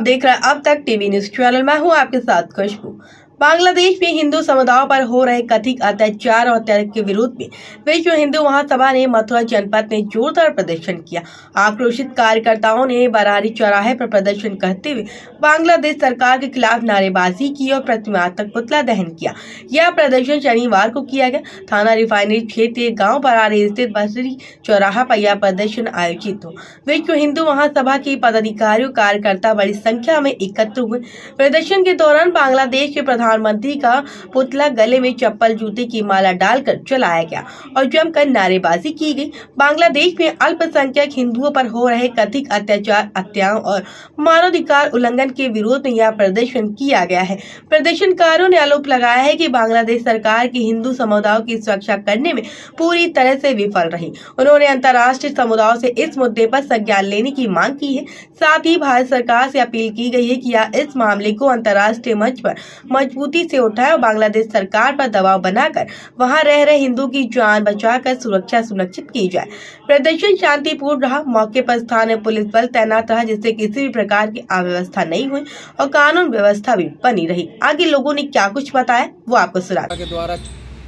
देख रहे हैं अब तक टीवी न्यूज चैनल। मैं हूं आपके साथ खुशबू। बांग्लादेश में हिंदू समुदायों पर हो रहे कथित अत्याचार और हत्या के विरोध में विश्व हिंदू महासभा ने मथुरा जनपद में जोरदार प्रदर्शन किया। आक्रोशित कार्यकर्ताओं ने बरारी चौराहे पर प्रदर्शन करते हुए बांग्लादेश सरकार के खिलाफ नारेबाजी की और प्रतिमात्मक पुतला दहन किया। यह प्रदर्शन शनिवार को किया गया। थाना रिफाइनरी क्षेत्र गाँव बरारी स्थित बसरी चौराहा पर यह प्रदर्शन आयोजित हो। विश्व हिंदू महासभा के पदाधिकारियों कार्यकर्ता बड़ी संख्या में एकत्र हुए। प्रदर्शन के दौरान बांग्लादेश के प्रधानमंत्री का पुतला गले में चप्पल जूते की माला डालकर चलाया गया और जमकर नारेबाजी की गई। बांग्लादेश में अल्पसंख्यक हिंदुओं पर हो रहे कथित अत्याचार, हत्याओं और मानवाधिकार उल्लंघन के विरोध में यह प्रदर्शन किया गया है। प्रदर्शनकारों ने आरोप लगाया है कि बांग्लादेश सरकार की हिंदू समुदायों की सुरक्षा करने में पूरी तरह से विफल रही। उन्होंने अंतर्राष्ट्रीय समुदायों से इस मुद्दे पर संज्ञान लेने की मांग की है। साथ ही भारत सरकार से अपील की गई है कि इस मामले को अंतर्राष्ट्रीय मंच पर मजबूती से उठाए और बांग्लादेश सरकार पर दबाव बनाकर वहां रह रहे हिंदू की जान बचाकर सुरक्षा सुनिश्चित की जाए। प्रदर्शन शांतिपूर्ण रहा। मौके पर स्थानीय पुलिस बल तैनात रहा, जिससे किसी भी प्रकार की अव्यवस्था नहीं हुई और कानून व्यवस्था भी बनी रही। आगे लोगों ने क्या कुछ बताया वो आपको सुना के द्वारा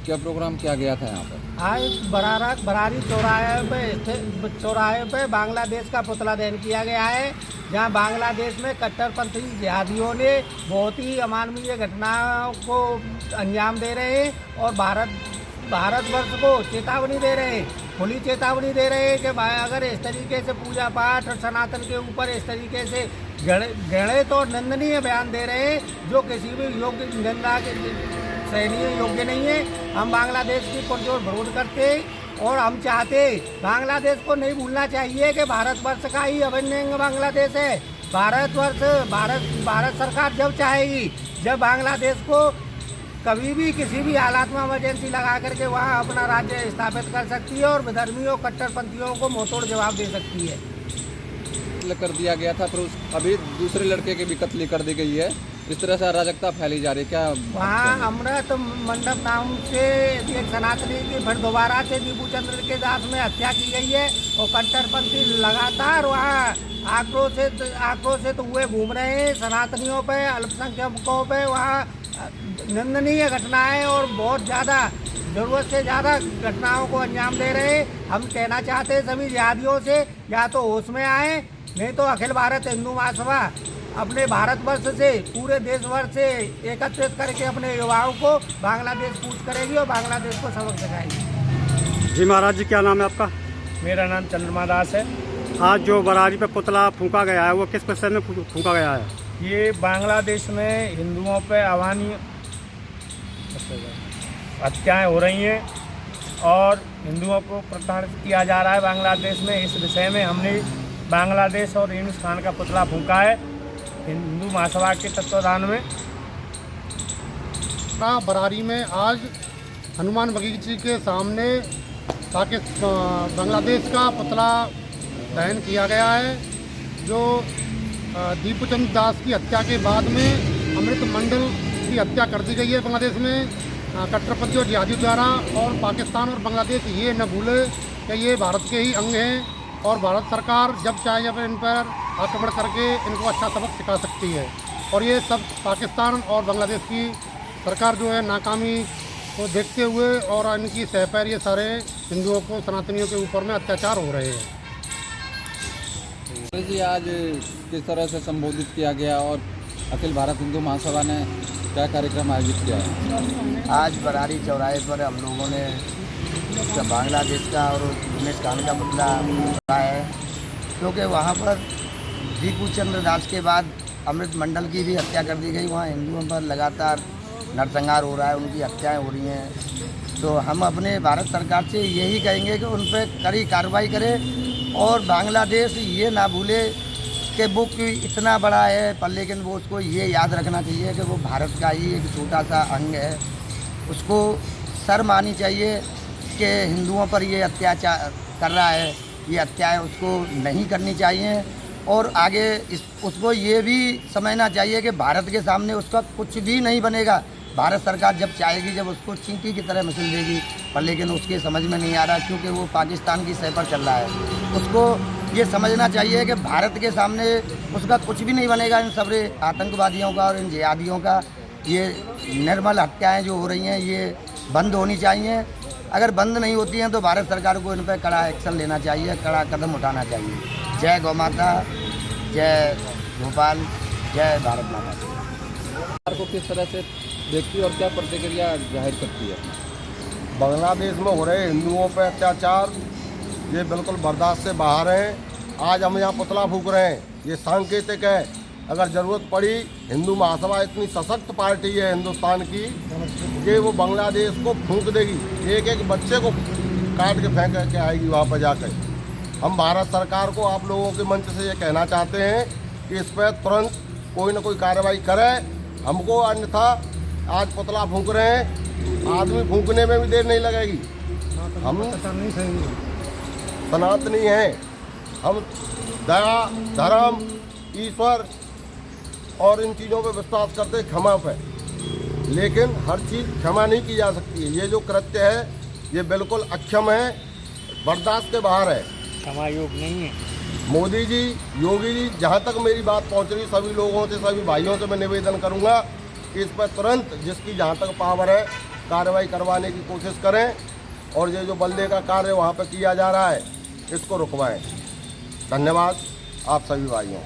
क्या प्रोग्राम किया गया था यहाँ पर? आज बरारी चौराहे पे बांग्लादेश का पुतला दहन किया गया है, जहाँ बांग्लादेश में कट्टरपंथी जिहादियों ने बहुत ही अमानवीय घटनाओं को अंजाम दे रहे हैं और भारतवर्ष को चेतावनी दे रहे हैं, खुली चेतावनी दे रहे हैं कि अगर इस तरीके से पूजा पाठ और सनातन के ऊपर इस तरीके से घृणित और निंदनीय बयान दे रहे हैं जो किसी भी योग्य निंदा के सहनीय योग्य नहीं है। हम बांग्लादेश की पुरजोर विरोध करते और हम चाहते बांग्लादेश को नहीं भूलना चाहिए कि भारतवर्ष का ही अभिन्न अंग बांग्लादेश है। भारत सरकार जब चाहेगी, जब बांग्लादेश को कभी भी किसी भी हालात में इमरजेंसी लगा करके वहाँ अपना राज्य स्थापित कर सकती है और विधर्मियों कट्टरपंथियों को मुंहतोड़ जवाब दे सकती है। कर दिया गया था, पर अभी दूसरे लड़के की भी कत्ल कर दी गई है। इस तरह से अराजकता फैली जा रही है। क्या वहाँ अमृत मंडप नाम से एक सनातनी की फिर दोबारा से दीपू चंद्र के दास में हत्या की गई है और कट्टरपंथी लगातार वहाँ आक्रोशित हुए घूम रहे हैं। सनातनियों पे, अल्पसंख्यकों पे वहाँ निंदनीय घटनाएं और बहुत ज़्यादा ज़रूरत से ज़्यादा घटनाओं को अंजाम दे रहे हैं। हम कहना चाहते हैं सभी जिहादियों से या तो होश में आए, नहीं तो अखिल भारत हिंदू महासभा अपने भारतवर्ष से, पूरे देश भर से एकत्रित करके अपने युवाओं को बांग्लादेश कूच करेगी और बांग्लादेश को सबक सिखाएगी। जी महाराज जी, क्या नाम है आपका? मेरा नाम चंद्रमा दास है। आज जो बरारी पे पुतला फूंका गया है वो किस विषय में फूंका गया है? ये बांग्लादेश में हिंदुओं पे अवान्य हत्याएं हो रही हैं और हिंदुओं को प्रताड़ित किया जा रहा है बांग्लादेश में। इस विषय में हमने बांग्लादेश और हिंदुस्तान का पुतला फूंका है हिंदू महासभा के तत्वाधान में। बरारी में आज हनुमान बगीचे के सामने बांग्लादेश का पुतला दहन किया गया है, जो दीपू चंद्र दास की हत्या के बाद में अमृत मंडल की हत्या कर दी गई है बांग्लादेश में कट्टरपंथी और जिहादियों द्वारा। और पाकिस्तान और बांग्लादेश ये न भूले कि ये भारत के ही अंग हैं और भारत सरकार जब चाहे जब इन पर आक्रमण करके इनको अच्छा सबक सिखा सकती है। और ये सब पाकिस्तान और बांग्लादेश की सरकार जो है नाकामी को देखते हुए और इनकी सहपर ये सारे हिंदुओं को, सनातनियों के ऊपर में अत्याचार हो रहे हैं। जी, आज किस तरह से संबोधित किया गया और अखिल भारत हिंदू महासभा ने क्या कार्यक्रम आयोजित किया है? आज बरारी चौराहे पर हम लोगों ने बांग्लादेश का और हिंदुस्तान का पुतला फूंका है, क्योंकि वहाँ पर दीपू चंद्र दास के बाद अमृत मंडल की भी हत्या कर दी गई। वहाँ हिंदुओं पर लगातार नरसंहार हो रहा है, उनकी हत्याएं हो रही हैं। तो हम अपने भारत सरकार से यही कहेंगे कि उन पर कड़ी कार्रवाई करे और बांग्लादेश ये ना भूले कि वो इतना बड़ा है, पर लेकिन वो उसको ये याद रखना चाहिए कि वो भारत का ही एक छोटा सा अंग है। उसको शर्म आनी चाहिए कि हिंदुओं पर ये अत्याचार कर रहा है, ये हत्याएं उसको नहीं करनी चाहिए। और आगे उसको ये भी समझना चाहिए कि भारत के सामने उसका कुछ भी नहीं बनेगा। भारत सरकार जब चाहेगी, जब उसको चींटी की तरह मिसल देगी, पर लेकिन उसके समझ में नहीं आ रहा क्योंकि वो पाकिस्तान की सह पर चल रहा है। उसको ये समझना चाहिए कि भारत के सामने उसका कुछ भी नहीं बनेगा। इन सब आतंकवादियों का और इन जिहादियों का ये निर्मल हत्याएं जो हो रही हैं ये बंद होनी चाहिए। अगर बंद नहीं होती हैं तो भारत सरकार को इन पर कड़ा एक्शन लेना चाहिए, कड़ा कदम उठाना चाहिए। जय गौ माता, जय भोपाल, जय भारत माता। सरकार को किस तरह से देखती है और क्या प्रतिक्रिया जाहिर करती है? बांग्लादेश में हो रहे हिंदुओं पर अत्याचार ये बिल्कुल बर्दाश्त से बाहर है। आज हम यहाँ पुतला फूंक रहे हैं, ये सांकेतिक है। अगर ज़रूरत पड़ी, हिंदू महासभा इतनी सशक्त पार्टी है हिंदुस्तान की कि वो बांग्लादेश को फूंक देगी, एक एक बच्चे को काट के फेंक के आएगी वहाँ पर जाकर। हम भारत सरकार को आप लोगों के मंच से ये कहना चाहते हैं कि इस पर तुरंत कोई न कोई कार्रवाई करे हमको, अन्यथा आज पुतला फूंक रहे हैं, आदमी फूंकने में भी देर नहीं लगेगी। हम सनातनी हैं, हम दया, धर्म, ईश्वर और इन चीज़ों पे विश्वास करते हैं, क्षमा पे। लेकिन हर चीज़ क्षमा नहीं की जा सकती है। ये जो कृत्य है ये बिल्कुल अक्षम है, बर्दाश्त के बाहर है, क्षमा योग नहीं है। मोदी जी, योगी जी, जहाँ तक मेरी बात पहुँच रही, सभी लोगों से, सभी भाइयों से मैं निवेदन करूँगा कि इस पर तुरंत जिसकी जहाँ तक पावर है कार्रवाई करवाने की कोशिश करें और ये जो बल्ले का कार्य वहाँ पर किया जा रहा है इसको रुकवाएं। धन्यवाद आप सभी भाइयों।